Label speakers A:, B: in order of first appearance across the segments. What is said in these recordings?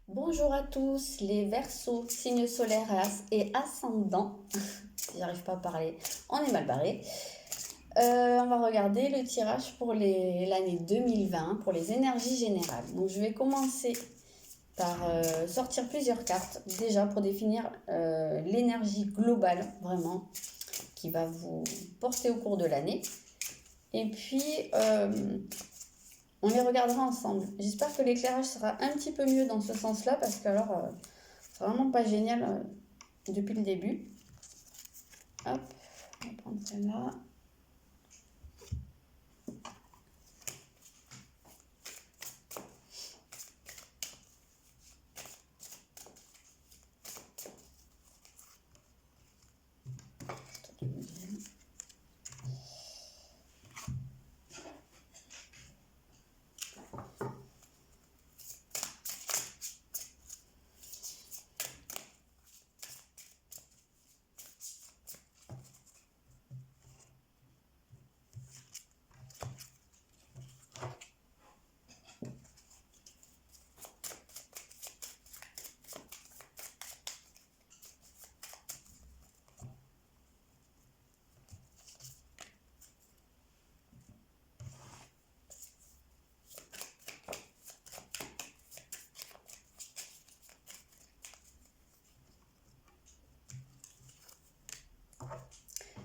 A: Bonjour à tous les Verseaux, signes solaires et ascendants. Si j'arrive pas à parler, on est mal barré. On va regarder le tirage pour l'année 2020, pour les énergies générales. Donc je vais commencer par sortir plusieurs cartes, déjà pour définir l'énergie globale, vraiment, qui va vous porter au cours de l'année. Et puis, on les regardera ensemble. J'espère que l'éclairage sera un petit peu mieux dans ce sens-là, parce que alors, c'est vraiment pas génial depuis le début. Hop, on va prendre celle-là.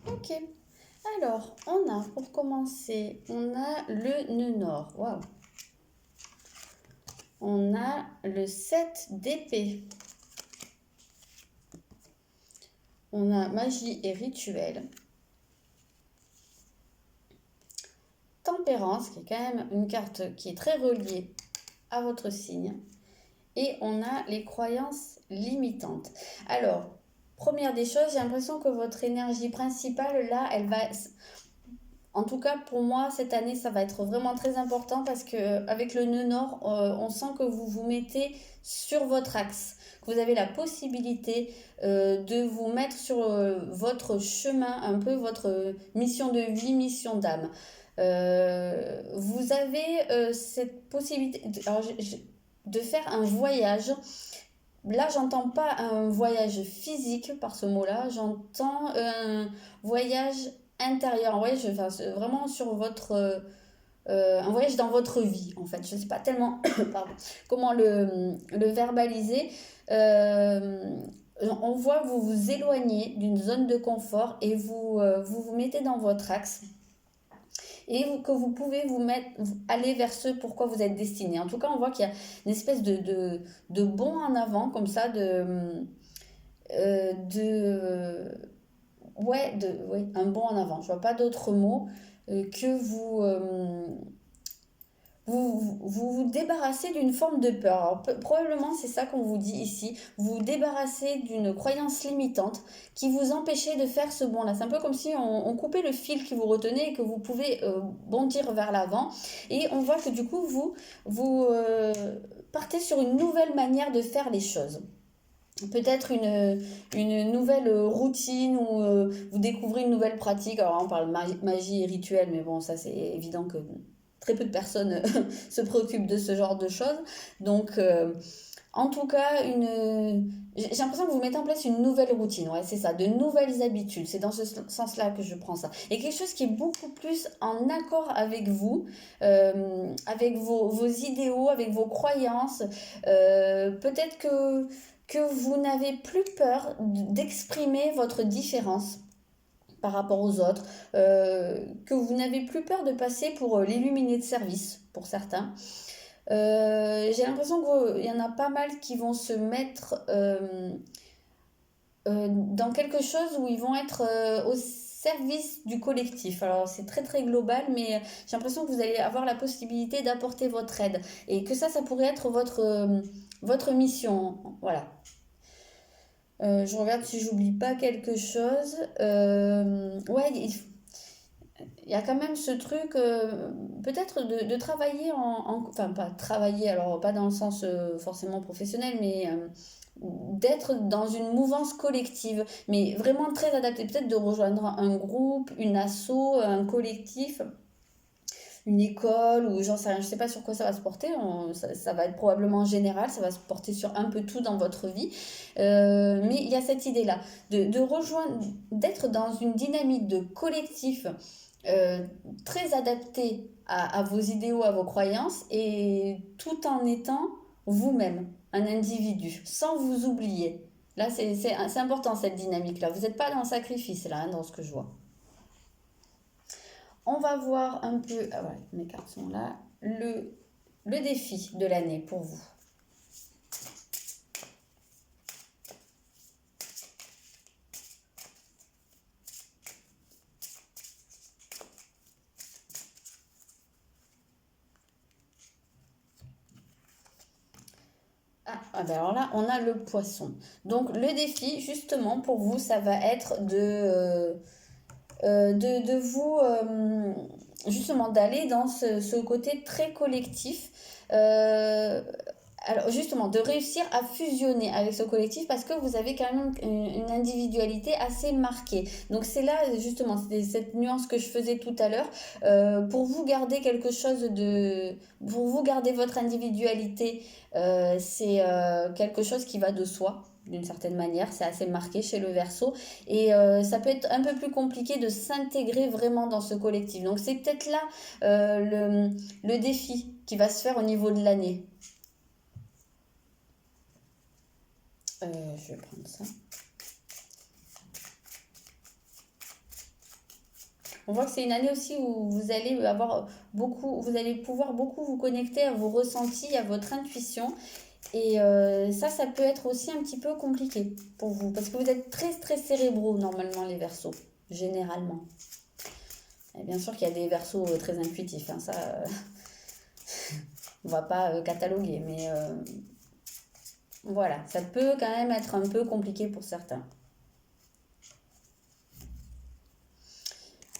A: Ok. Alors, on a, pour commencer, on a le nœud nord. Waouh. On a le 7 d'épée. On a magie et rituel. Tempérance, qui est quand même une carte qui est très reliée à votre signe. Et on a les croyances limitantes. Alors, première des choses, j'ai l'impression que votre énergie principale, là, elle va... En tout cas, pour moi, cette année, ça va être vraiment très important parce que avec le nœud nord, on sent que vous vous mettez sur votre axe, que vous avez la possibilité de vous mettre sur votre chemin, un peu votre mission de vie, mission d'âme. Vous avez cette possibilité de faire un voyage. Là, j'entends pas un voyage physique par ce mot-là, j'entends un voyage intérieur, un voyage enfin, vraiment sur votre... un voyage dans votre vie, en fait. Je ne sais pas tellement pardon, comment le verbaliser. Euh, on voit que vous vous éloignez d'une zone de confort et vous mettez dans votre axe et que vous pouvez aller vers ce pourquoi vous êtes destiné. En tout cas, on voit qu'il y a une espèce de bond en avant, comme ça, de ouais, un bond en avant. Je vois pas d'autres mots que vous débarrassez d'une forme de peur. Alors, probablement, c'est ça qu'on vous dit ici. Vous vous débarrassez d'une croyance limitante qui vous empêchait de faire ce bond-là. C'est un peu comme si on coupait le fil qui vous retenait et que vous pouvez bondir vers l'avant. Et on voit que du coup, vous partez sur une nouvelle manière de faire les choses. Peut-être une nouvelle routine ou vous découvrez une nouvelle pratique. Alors on parle magie et rituel, mais bon, ça c'est évident que très peu de personnes se préoccupent de ce genre de choses. Donc, en tout cas, j'ai l'impression que vous mettez en place une nouvelle routine. Ouais, c'est ça, de nouvelles habitudes. C'est dans ce sens-là que je prends ça. Et quelque chose qui est beaucoup plus en accord avec vous, avec vos idéaux, avec vos croyances. Peut-être que vous n'avez plus peur d'exprimer votre différence par rapport aux autres, que vous n'avez plus peur de passer pour l'illuminé de service, pour certains. J'ai l'impression qu'il y en a pas mal qui vont se mettre dans quelque chose où ils vont être au service du collectif. Alors c'est très très global, mais j'ai l'impression que vous allez avoir la possibilité d'apporter votre aide et que ça pourrait être votre mission. Voilà. Je regarde si j'oublie pas quelque chose. Ouais, il y a quand même ce truc, peut-être de travailler enfin pas travailler, alors pas dans le sens forcément professionnel, mais d'être dans une mouvance collective, mais vraiment très adapté, peut-être de rejoindre un groupe, une asso, un collectif, une école ou j'en sais rien, je sais pas sur quoi ça va se porter, ça va être probablement général, ça va se porter sur un peu tout dans votre vie. Mais il y a cette idée-là de rejoindre, d'être dans une dynamique de collectif euh, très adaptée à vos idéaux, à vos croyances et tout en étant vous-même, un individu, sans vous oublier. Là, c'est important cette dynamique-là. Vous n'êtes pas dans le sacrifice, là, hein, dans ce que je vois. On va voir un peu, ah ouais, mes cartes sont là, le défi de l'année pour vous. Ben alors là, on a le poisson. Donc le défi, justement, pour vous, ça va être de vous, justement, d'aller dans ce côté très collectif. Euh, alors justement, de réussir à fusionner avec ce collectif parce que vous avez quand même une individualité assez marquée. Donc c'est là justement, c'est cette nuance que je faisais tout à l'heure. Pour vous garder quelque chose de... Pour vous garder votre individualité, c'est quelque chose qui va de soi. D'une certaine manière, c'est assez marqué chez le Verseau et ça peut être un peu plus compliqué de s'intégrer vraiment dans ce collectif. Donc c'est peut-être là le défi qui va se faire au niveau de l'année. Je vais prendre ça. On voit que c'est une année aussi où vous allez avoir beaucoup, vous allez pouvoir beaucoup vous connecter à vos ressentis, à votre intuition. Et ça peut être aussi un petit peu compliqué pour vous, parce que vous êtes très, très cérébraux normalement les Verseaux, généralement. Et bien sûr qu'il y a des Verseaux très intuitifs, hein, ça, on va pas cataloguer, mais voilà, ça peut quand même être un peu compliqué pour certains.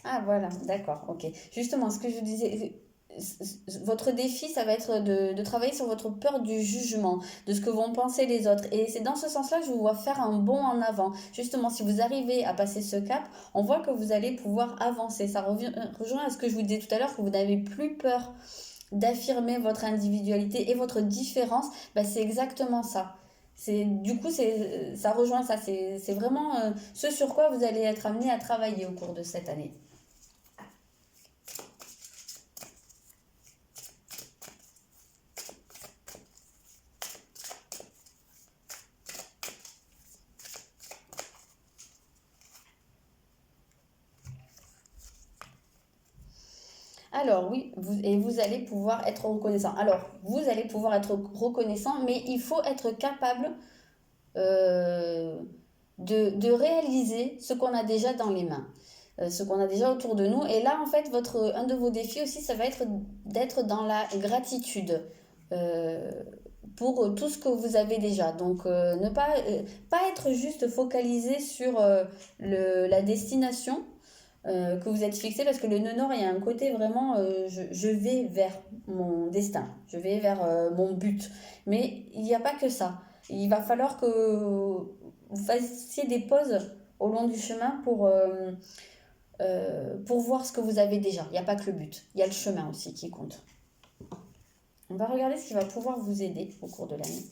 A: Ah voilà, d'accord, ok. Justement, ce que je vous disais, votre défi, ça va être de travailler sur votre peur du jugement, de ce que vont penser les autres. Et c'est dans ce sens-là que je vous vois faire un bond en avant. Justement, si vous arrivez à passer ce cap, on voit que vous allez pouvoir avancer. Ça rejoint à ce que je vous disais tout à l'heure, que vous n'avez plus peur d'affirmer votre individualité et votre différence. Bah, c'est exactement ça. Du coup, ça rejoint ça. C'est vraiment ce sur quoi vous allez être amené à travailler au cours de cette année. Alors oui, et vous allez pouvoir être reconnaissant. Alors, vous allez pouvoir être reconnaissant, mais il faut être capable euh, de réaliser ce qu'on a déjà dans les mains, ce qu'on a déjà autour de nous. Et là, en fait, un de vos défis aussi, ça va être d'être dans la gratitude. euh, pour tout ce que vous avez déjà. Donc, ne pas être juste focalisé sur la destination, que vous êtes fixé parce que le nœud nord, il y a un côté vraiment je vais vers mon destin, je vais vers mon but. Mais il n'y a pas que ça. Il va falloir que vous fassiez des pauses au long du chemin pour voir ce que vous avez déjà. Il n'y a pas que le but, il y a le chemin aussi qui compte. On va regarder ce qui va pouvoir vous aider au cours de l'année.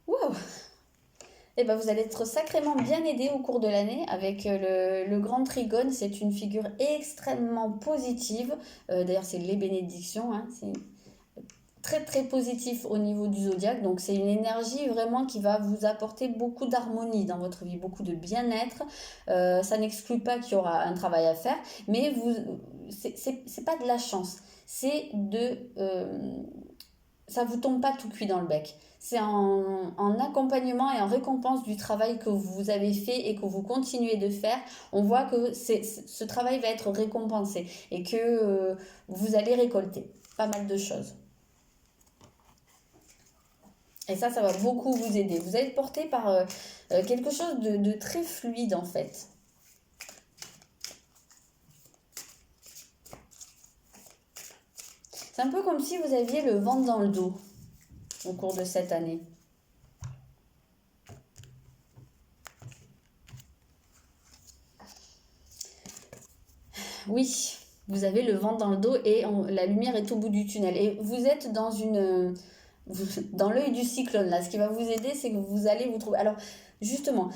A: Wow! Eh ben, vous allez être sacrément bien aidé au cours de l'année avec le grand trigone. C'est une figure extrêmement positive. D'ailleurs, c'est les bénédictions, hein. C'est très très positif au niveau du zodiaque. Donc, c'est une énergie vraiment qui va vous apporter beaucoup d'harmonie dans votre vie, beaucoup de bien-être. Ça n'exclut pas qu'il y aura un travail à faire, mais c'est pas de la chance. Ça vous tombe pas tout cuit dans le bec. C'est en accompagnement et en récompense du travail que vous avez fait et que vous continuez de faire. On voit que ce travail va être récompensé et que vous allez récolter pas mal de choses. Et ça va beaucoup vous aider. Vous allez être porté par quelque chose de très fluide en fait. C'est un peu comme si vous aviez le vent dans le dos au cours de cette année. Oui, vous avez le vent dans le dos et la lumière est au bout du tunnel. Et vous êtes dans l'œil du cyclone, là. Ce qui va vous aider, c'est que vous allez vous trouver... Alors, justement,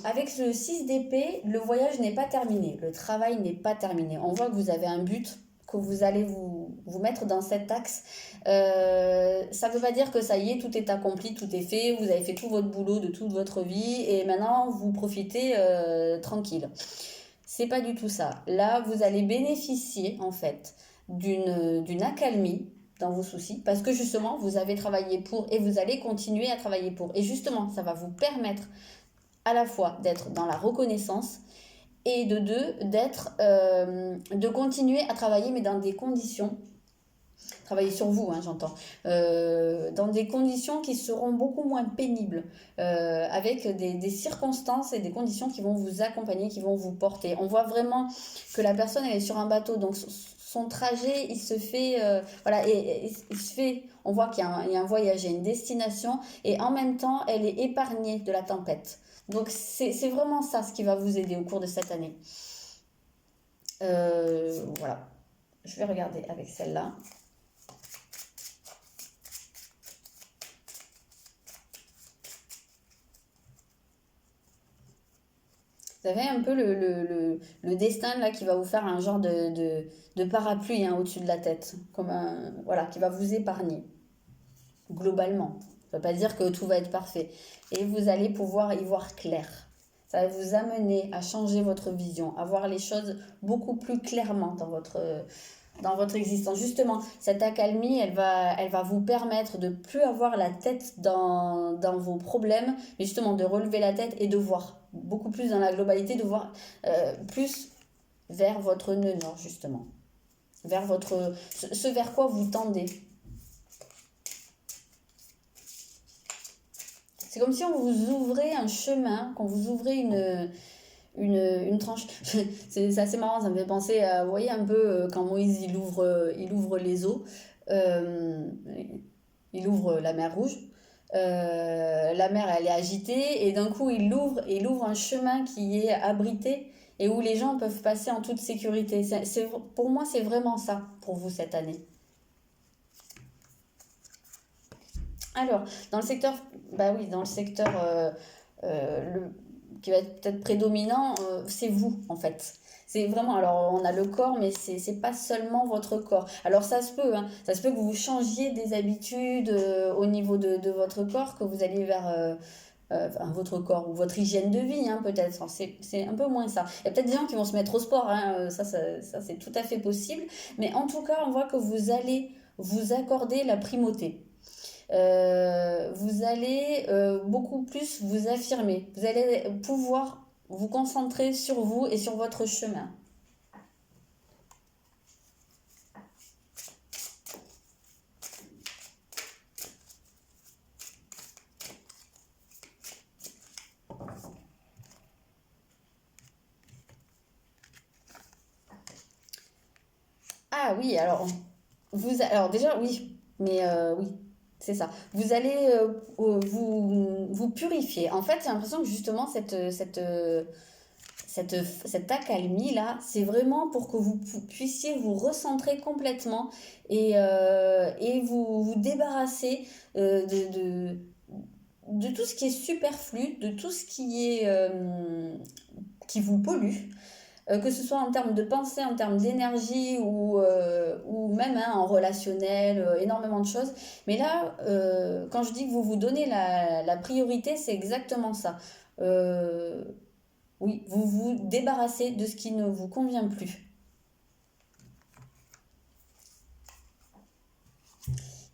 A: avec le 6 d'épée, le voyage n'est pas terminé. Le travail n'est pas terminé. On voit que vous avez un but, que vous allez vous mettre dans cet axe. Ça ne veut pas dire que ça y est, tout est accompli, tout est fait. Vous avez fait tout votre boulot de toute votre vie et maintenant, vous profitez tranquille. C'est pas du tout ça. Là, vous allez bénéficier, en fait, d'une accalmie dans vos soucis, parce que justement, vous avez travaillé pour et vous allez continuer à travailler pour. Et justement, ça va vous permettre à la fois d'être dans la reconnaissance et de deux, de continuer à travailler, mais dans des conditions, travailler sur vous, hein, j'entends, dans des conditions qui seront beaucoup moins pénibles, avec des circonstances et des conditions qui vont vous accompagner, qui vont vous porter. On voit vraiment que la personne, elle est sur un bateau, donc son trajet, il se fait, voilà, et il se fait, on voit qu'il y a un voyage, il y a une destination, et en même temps, elle est épargnée de la tempête. Donc, c'est vraiment ça ce qui va vous aider au cours de cette année. Voilà. Je vais regarder avec celle-là. Vous avez un peu le destin là qui va vous faire un genre de parapluie, hein, au-dessus de la tête, comme voilà, qui va vous épargner globalement. Ça ne veut pas dire que tout va être parfait. Et vous allez pouvoir y voir clair. Ça va vous amener à changer votre vision, à voir les choses beaucoup plus clairement dans votre existence. Justement, cette accalmie, elle va vous permettre de plus avoir la tête dans vos problèmes, mais justement de relever la tête et de voir beaucoup plus dans la globalité, de voir plus vers votre nœud nord, justement. Vers ce vers quoi vous tendez. C'est comme si on vous ouvrait un chemin, qu'on vous ouvrait une tranche. C'est assez marrant, ça me fait penser à, vous voyez un peu quand Moïse il ouvre les eaux, il ouvre la mer Rouge. La mer elle est agitée et d'un coup il ouvre un chemin qui est abrité et où les gens peuvent passer en toute sécurité. Pour moi, c'est vraiment ça pour vous cette année. Alors, dans le secteur, bah oui, dans le secteur qui va être peut-être prédominant, c'est vous en fait. C'est vraiment, alors on a le corps, mais c'est pas seulement votre corps. Alors ça se peut, hein, ça se peut que vous changiez des habitudes au niveau de votre corps, que vous alliez vers votre corps ou votre hygiène de vie, hein, peut-être. C'est un peu moins ça. Il y a peut-être des gens qui vont se mettre au sport, hein, ça c'est tout à fait possible. Mais en tout cas, on voit que vous allez vous accorder la primauté. Vous allez beaucoup plus vous affirmer. Vous allez pouvoir vous concentrer sur vous et sur votre chemin. Ah oui, alors déjà, oui, mais oui, c'est ça. Vous allez vous purifier. En fait, j'ai l'impression que justement, cette accalmie-là, c'est vraiment pour que vous puissiez vous recentrer complètement et vous débarrasser de tout ce qui est superflu, de tout ce qui vous pollue. Que ce soit en termes de pensée, en termes d'énergie ou même, hein, en relationnel, énormément de choses. Mais là, quand je dis que vous vous donnez la priorité, c'est exactement ça. Oui, vous vous débarrassez de ce qui ne vous convient plus.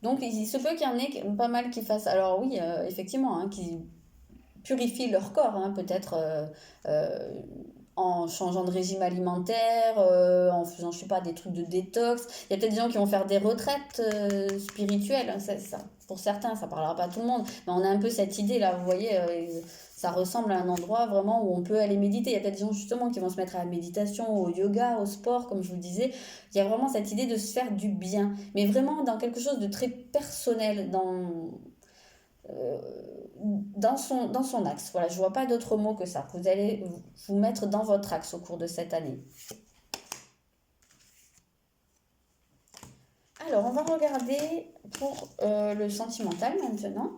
A: Donc, il se peut qu'il y en ait pas mal qui fassent. Alors oui, effectivement, hein, qui purifient leur corps, hein, peut-être en changeant de régime alimentaire, en faisant, je sais pas, des trucs de détox. Il y a peut-être des gens qui vont faire des retraites spirituelles, hein, ça. pour certains, ça parlera pas à tout le monde, mais on a un peu cette idée là, vous voyez, ça ressemble à un endroit vraiment où on peut aller méditer. Il y a peut-être des gens justement qui vont se mettre à la méditation, au yoga, au sport, comme je vous le disais. Il y a vraiment cette idée de se faire du bien, mais vraiment dans quelque chose de très personnel, euh, dans son axe. Voilà, je vois pas d'autre mot que ça. Vous allez vous mettre dans votre axe au cours de cette année. Alors, on va regarder pour le sentimental maintenant.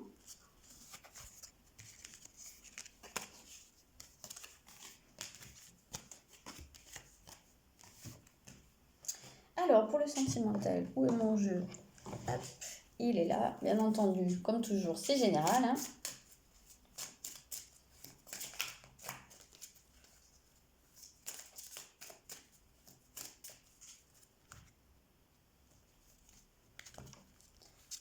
A: Alors, pour le sentimental, où est mon jeu? Hop, il est là, bien entendu, comme toujours, c'est général, hein.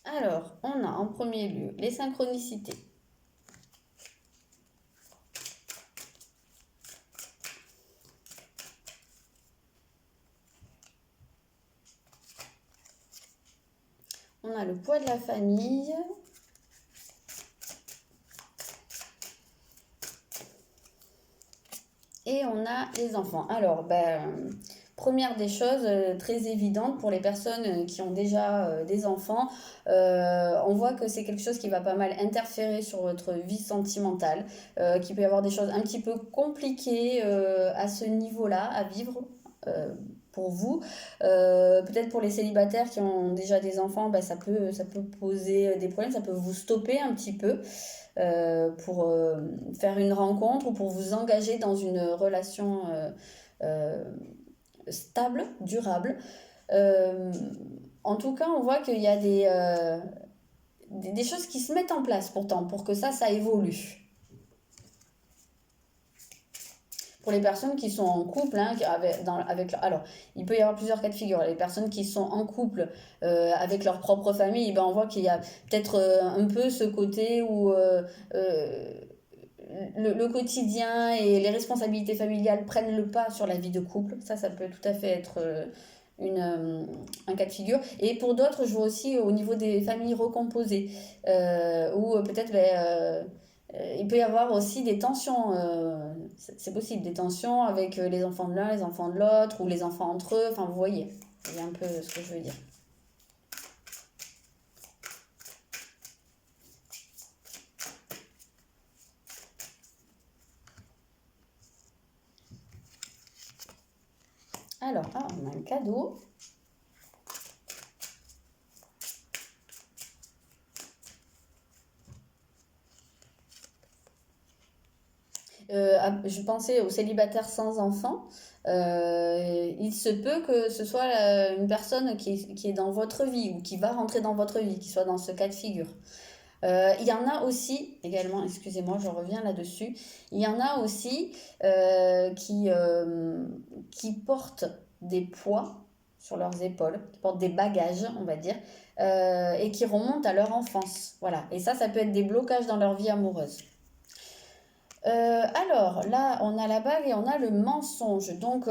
A: Alors, on a en premier lieu les synchronicités. On a le poids de la famille. Et on a les enfants. Alors, première des choses très évidentes pour les personnes qui ont déjà des enfants, on voit que c'est quelque chose qui va pas mal interférer sur votre vie sentimentale, qu'il peut y avoir des choses un petit peu compliquées à ce niveau-là à vivre. Pour vous, peut-être pour les célibataires qui ont déjà des enfants, ça peut poser des problèmes, ça peut vous stopper un petit peu pour faire une rencontre ou pour vous engager dans une relation euh, stable, durable. Euh, En tout cas, on voit qu'il y a des choses qui se mettent en place pourtant pour que ça évolue. Pour les personnes qui sont en couple, hein, alors, il peut y avoir plusieurs cas de figure. Les personnes qui sont en couple avec leur propre famille, on voit qu'il y a peut-être un peu ce côté où le quotidien et les responsabilités familiales prennent le pas sur la vie de couple. Ça peut tout à fait être un cas de figure. Et pour d'autres, je vois aussi au niveau des familles recomposées, où peut-être il peut y avoir aussi des tensions, c'est possible, des tensions avec les enfants de l'un, les enfants de l'autre, ou les enfants entre eux, enfin vous voyez un peu ce que je veux dire. Alors, on a un cadeau. Je pensais aux célibataires sans enfants. Il se peut que ce soit une personne qui est dans votre vie ou qui va rentrer dans votre vie, qui soit dans ce cas de figure. Il y en a aussi, également, excusez-moi, je reviens là-dessus, il y en a aussi qui portent des poids sur leurs épaules, qui portent des bagages, on va dire, et qui remontent à leur enfance. Voilà. Et ça peut être des blocages dans leur vie amoureuse. Alors, là, on a la bague et on a le mensonge. Donc,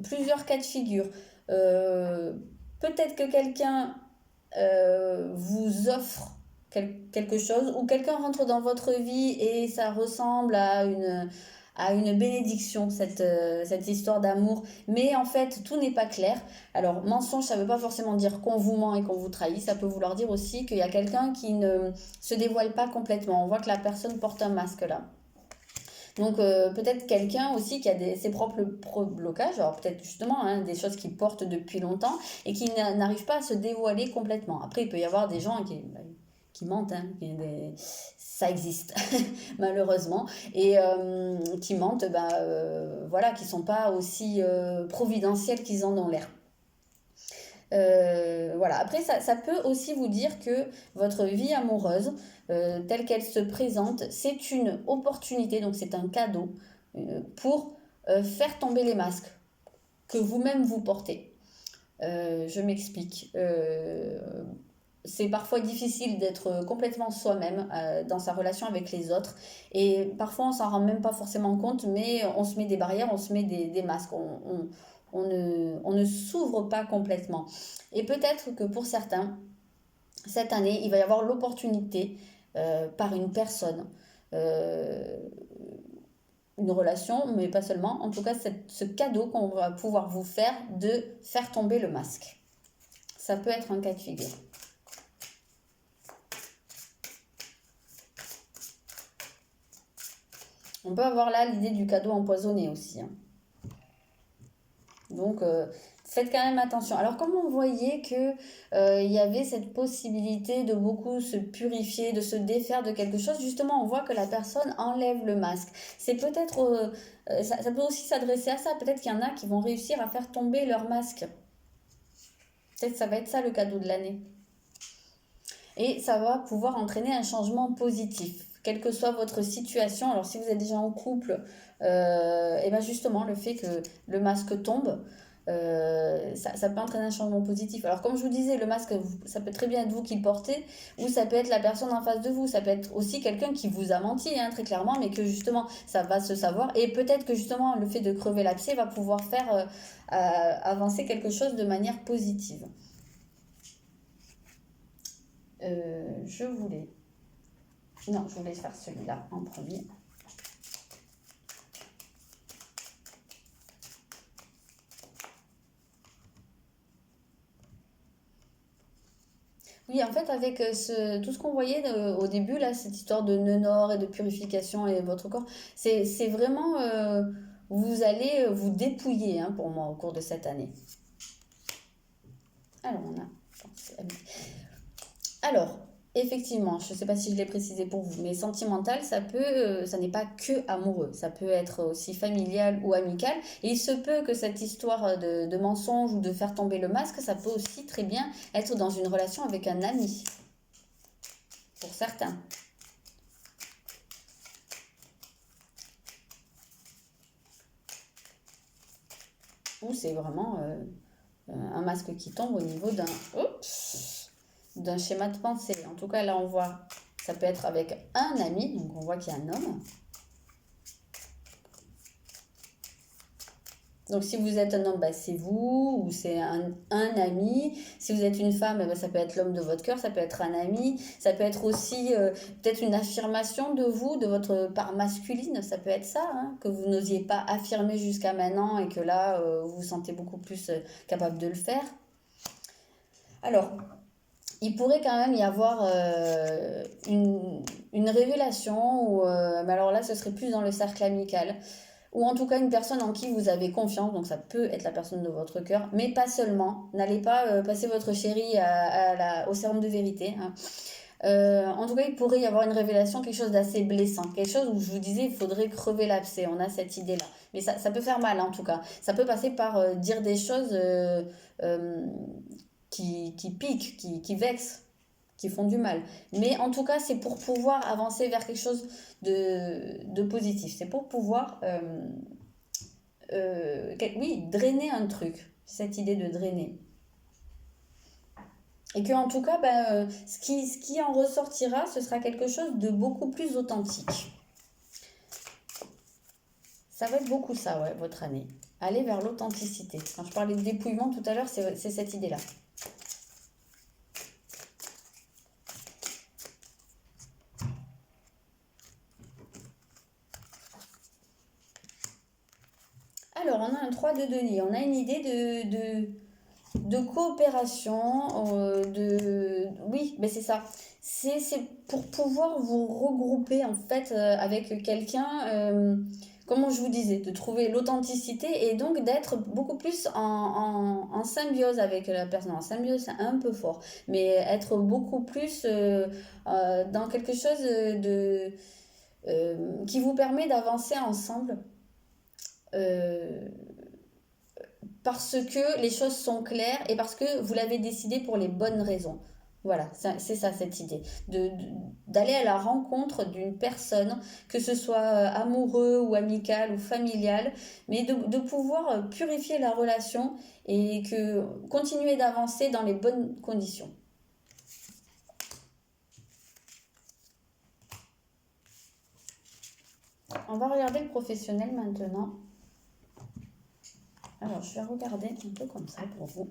A: plusieurs cas de figure. Euh, Peut-être que quelqu'un vous offre quelque chose ou quelqu'un rentre dans votre vie et ça ressemble à une bénédiction, cette histoire d'amour. Mais en fait, tout n'est pas clair. Alors, mensonge, ça ne veut pas forcément dire qu'on vous ment et qu'on vous trahit. Ça peut vouloir dire aussi qu'il y a quelqu'un qui ne se dévoile pas complètement. On voit que la personne porte un masque là. Donc peut-être quelqu'un aussi qui a ses propres blocages, alors peut-être justement des choses qu'il porte depuis longtemps et qui n'arrivent pas à se dévoiler complètement. Après, il peut y avoir des gens qui mentent, hein, ça existe malheureusement, et qui mentent, voilà, qui sont pas aussi providentiels qu'ils en ont l'air. Voilà. Après, ça peut aussi vous dire que votre vie amoureuse, telle qu'elle se présente, c'est une opportunité, donc c'est un cadeau pour faire tomber les masques que vous-même vous portez. Je m'explique. C'est parfois difficile d'être complètement soi-même dans sa relation avec les autres. Et parfois, on s'en rend même pas forcément compte, mais on se met des barrières, on se met des masques. On ne s'ouvre pas complètement. Et peut-être que pour certains, cette année, il va y avoir l'opportunité par une personne, euh, une relation, mais pas seulement, en tout cas ce cadeau qu'on va pouvoir vous faire de faire tomber le masque. Ça peut être un cas de figure. On peut avoir là l'idée du cadeau empoisonné aussi, hein. Donc, faites quand même attention. Alors, comme on voyait que il y avait cette possibilité de beaucoup se purifier, de se défaire de quelque chose, justement, on voit que la personne enlève le masque. C'est peut-être, ça peut aussi s'adresser à ça. Peut-être qu'il y en a qui vont réussir à faire tomber leur masque. Peut-être que ça va être ça le cadeau de l'année. Et ça va pouvoir entraîner un changement positif, quelle que soit votre situation. Alors, si vous êtes déjà en couple, et ben justement, le fait que le masque tombe, ça peut entraîner un changement positif. Alors, comme je vous disais, le masque, ça peut très bien être vous qui le portez, ou ça peut être la personne en face de vous. Ça peut être aussi quelqu'un qui vous a menti, hein, très clairement, mais que justement, ça va se savoir. Et peut-être que justement, le fait de crever l'abcès va pouvoir faire avancer quelque chose de manière positive. Je voulais... Non, je voulais faire celui-là en premier. Oui, en fait, avec tout ce qu'on voyait au début, là, cette histoire de nœud nord et de purification et votre corps, c'est vraiment... vous allez vous dépouiller, hein, pour moi au cours de cette année. Alors, on a... Alors, effectivement, je ne sais pas si je l'ai précisé pour vous, mais sentimental, ça n'est pas que amoureux, ça peut être aussi familial ou amical. Et il se peut que cette histoire de mensonge ou de faire tomber le masque, ça peut aussi très bien être dans une relation avec un ami, pour certains. Ou c'est vraiment un masque qui tombe au niveau d'un schéma de pensée. En tout cas, là, on voit, ça peut être avec un ami, donc on voit qu'il y a un homme. Donc, si vous êtes un homme, bah, c'est vous, ou c'est un ami. Si vous êtes une femme, bah, ça peut être l'homme de votre cœur, ça peut être un ami. Ça peut être aussi peut-être une affirmation de vous, de votre part masculine. Ça peut être ça, hein, que vous n'osiez pas affirmer jusqu'à maintenant et que là, vous vous sentez beaucoup plus capable de le faire. Alors, il pourrait quand même y avoir une révélation, ou, mais alors là, ce serait plus dans le cercle amical, ou en tout cas une personne en qui vous avez confiance, donc ça peut être la personne de votre cœur, mais pas seulement. N'allez pas passer votre chérie au sérum de vérité, hein. En tout cas, il pourrait y avoir une révélation, quelque chose d'assez blessant, quelque chose où je vous disais, il faudrait crever l'abcès, on a cette idée-là. Mais ça peut faire mal en tout cas. Ça peut passer par dire des choses euh, qui piquent, qui vexent, qui font du mal. Mais en tout cas, c'est pour pouvoir avancer vers quelque chose de positif. C'est pour pouvoir, oui, drainer un truc. Cette idée de drainer. Et que en tout cas, ben, ce qui en ressortira, ce sera quelque chose de beaucoup plus authentique. Ça va être beaucoup ça, ouais, votre année. Aller vers l'authenticité. Quand je parlais de dépouillement tout à l'heure, c'est cette idée-là. Alors, on a un 3 de denier. On a une idée de coopération, oui, mais c'est ça. C'est pour pouvoir vous regrouper en fait avec quelqu'un, comme je vous disais, de trouver l'authenticité et donc d'être beaucoup plus en symbiose avec la personne. En symbiose, c'est un peu fort, mais être beaucoup plus dans quelque chose qui vous permet d'avancer ensemble. euh, Parce que les choses sont claires et parce que vous l'avez décidé pour les bonnes raisons. Voilà, c'est ça cette idée, d'aller à la rencontre d'une personne, que ce soit amoureux ou amical ou familial, mais de pouvoir purifier la relation et que continuer d'avancer dans les bonnes conditions. On va regarder le professionnel maintenant. Alors, je vais regarder un peu comme ça pour vous.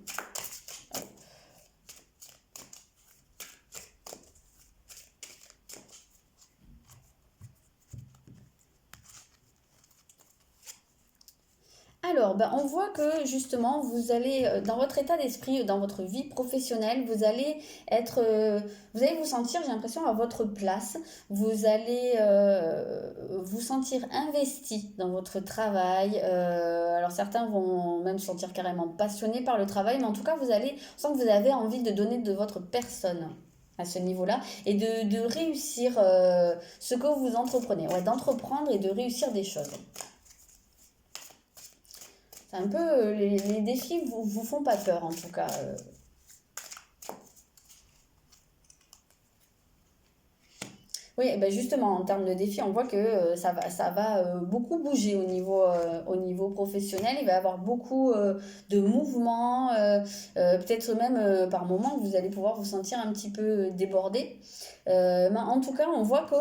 A: Alors, ben, on voit que justement, vous allez, dans votre état d'esprit, dans votre vie professionnelle, vous allez vous sentir, j'ai l'impression, à votre place. Vous allez vous sentir investi dans votre travail. Alors, certains vont même se sentir carrément passionnés par le travail, mais en tout cas, on sent que vous avez envie de donner de votre personne à ce niveau-là et de réussir ce que vous entreprenez. Ouais, d'entreprendre et de réussir des choses. C'est un peu, les défis vous font pas peur en tout cas. Oui, eh ben justement, en termes de défis, on voit que ça va beaucoup bouger au niveau professionnel. Il va y avoir beaucoup de mouvements, peut-être même par moments, vous allez pouvoir vous sentir un petit peu débordé. Mais en tout cas, on voit que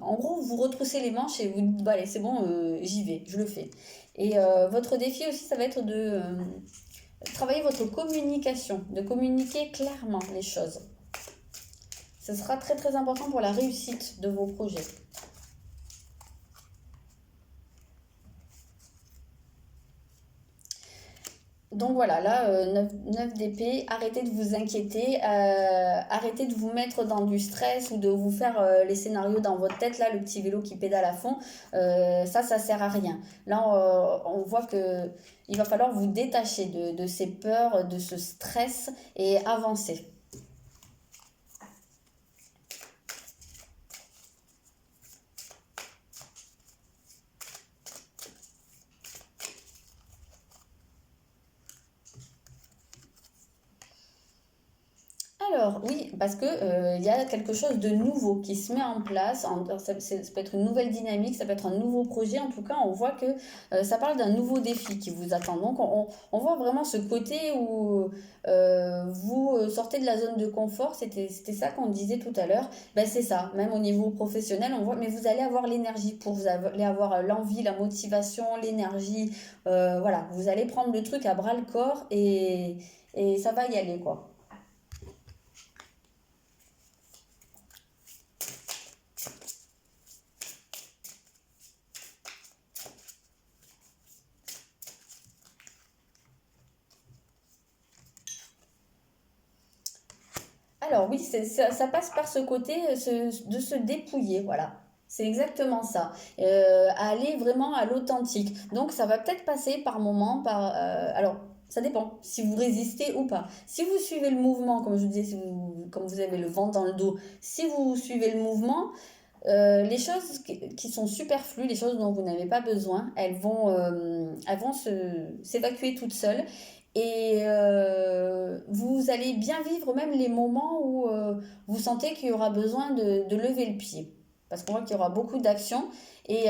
A: en gros, vous retroussez les manches et vous dites, bah, allez, c'est bon, j'y vais, je le fais. Et votre défi aussi, ça va être de travailler votre communication, de communiquer clairement les choses. Ce sera très très important pour la réussite de vos projets. Donc voilà, là, 9 d'épée, arrêtez de vous inquiéter, arrêtez de vous mettre dans du stress ou de vous faire les scénarios dans votre tête, là, le petit vélo qui pédale à fond, ça sert à rien. Là, on voit que il va falloir vous détacher de ces peurs, de ce stress et avancer. Alors, oui, parce que il y a quelque chose de nouveau qui se met en place. Ça peut être une nouvelle dynamique, ça peut être un nouveau projet. En tout cas, on voit que ça parle d'un nouveau défi qui vous attend. Donc, on voit vraiment ce côté où vous sortez de la zone de confort. C'était ça qu'on disait tout à l'heure. Ben, c'est ça, même au niveau professionnel, on voit, mais vous allez avoir l'énergie vous allez avoir l'envie, la motivation, l'énergie. Voilà, vous allez prendre le truc à bras le corps et ça va y aller, quoi. Alors oui, ça passe par ce côté de se dépouiller, voilà. C'est exactement ça. Aller vraiment à l'authentique. Donc ça va peut-être passer par moments, alors, ça dépend si vous résistez ou pas. Si vous suivez le mouvement, comme je vous disais, comme vous avez le vent dans le dos, si vous suivez le mouvement, les choses qui sont superflues, les choses dont vous n'avez pas besoin, elles vont s'évacuer toutes seules. Et vous allez bien vivre même les moments où vous sentez qu'il y aura besoin de lever le pied. Parce qu'on voit qu'il y aura beaucoup d'actions et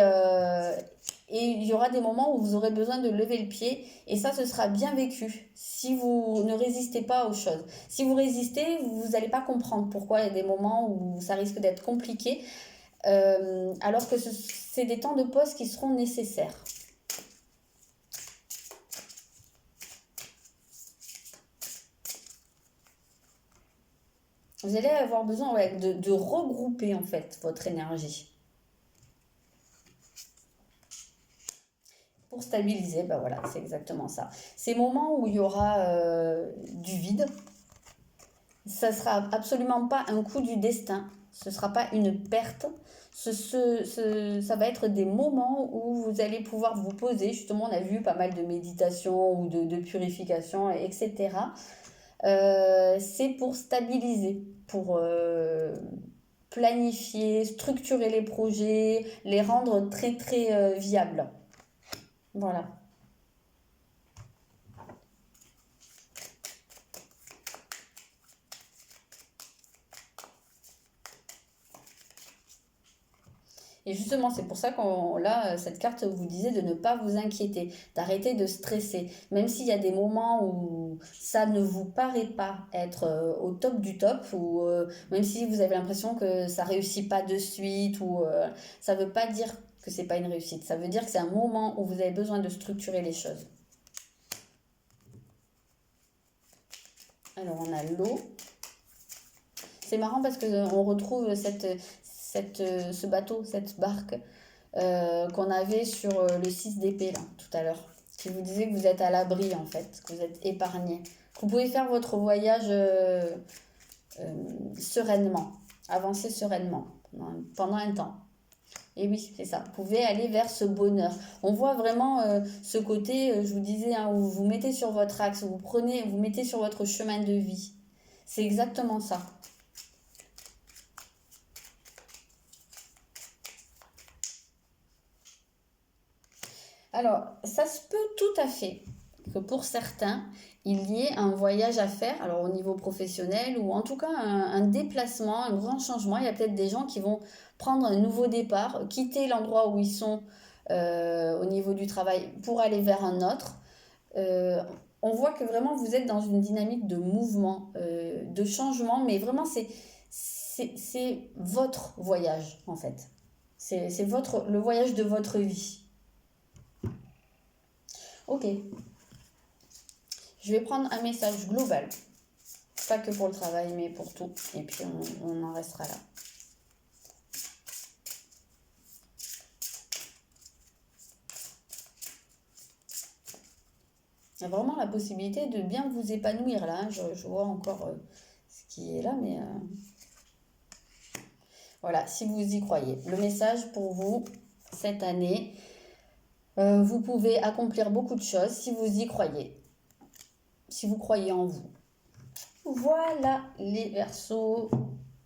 A: il y aura des moments où vous aurez besoin de lever le pied. Et ça, ce sera bien vécu si vous ne résistez pas aux choses. Si vous résistez, vous n'allez pas comprendre pourquoi il y a des moments où ça risque d'être compliqué. Alors que c'est des temps de pause qui seront nécessaires. Vous allez avoir besoin de regrouper en fait votre énergie pour stabiliser. Ben voilà, c'est exactement ça. Ces moments où il y aura du vide, ça sera absolument pas un coup du destin. Ce sera pas une perte. Ça va être des moments où vous allez pouvoir vous poser. Justement, on a vu pas mal de méditation ou de purification, etc. C'est pour stabiliser, pour planifier, structurer les projets, les rendre très très viables. Voilà. Et justement, c'est pour ça là, cette carte vous disait de ne pas vous inquiéter, d'arrêter de stresser. Même s'il y a des moments où ça ne vous paraît pas être au top du top, ou même si vous avez l'impression que ça réussit pas de suite, ou ça veut pas dire que c'est pas une réussite. Ça veut dire que c'est un moment où vous avez besoin de structurer les choses. Alors, on a l'eau. C'est marrant parce qu'on retrouve ce bateau, cette barque qu'on avait sur le 6 d'épée là, tout à l'heure. Qui vous disait que vous êtes à l'abri, en fait, que vous êtes épargné. Que vous pouvez faire votre voyage sereinement, avancer sereinement pendant un temps. Et oui, c'est ça. Vous pouvez aller vers ce bonheur. On voit vraiment ce côté, je vous disais, hein, où vous vous mettez sur votre axe, où vous mettez sur votre chemin de vie. C'est exactement ça. Alors, ça se peut tout à fait que pour certains, il y ait un voyage à faire, alors au niveau professionnel ou en tout cas un déplacement, un grand changement. Il y a peut-être des gens qui vont prendre un nouveau départ, quitter l'endroit où ils sont au niveau du travail pour aller vers un autre. Euh, on voit que vraiment vous êtes dans une dynamique de mouvement, de changement, mais vraiment c'est votre voyage en fait. C'est le voyage de votre vie. Ok, je vais prendre un message global, pas que pour le travail, mais pour tout. Et puis on en restera là. Il y a vraiment la possibilité de bien vous épanouir là. Hein. Je vois encore ce qui est là, mais voilà, si vous y croyez. Le message pour vous, cette année, vous pouvez accomplir beaucoup de choses si vous y croyez. Si vous croyez en vous. Voilà les Verseaux,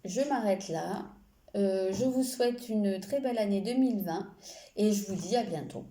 A: je m'arrête là. Je vous souhaite une très belle année 2020 et je vous dis à bientôt.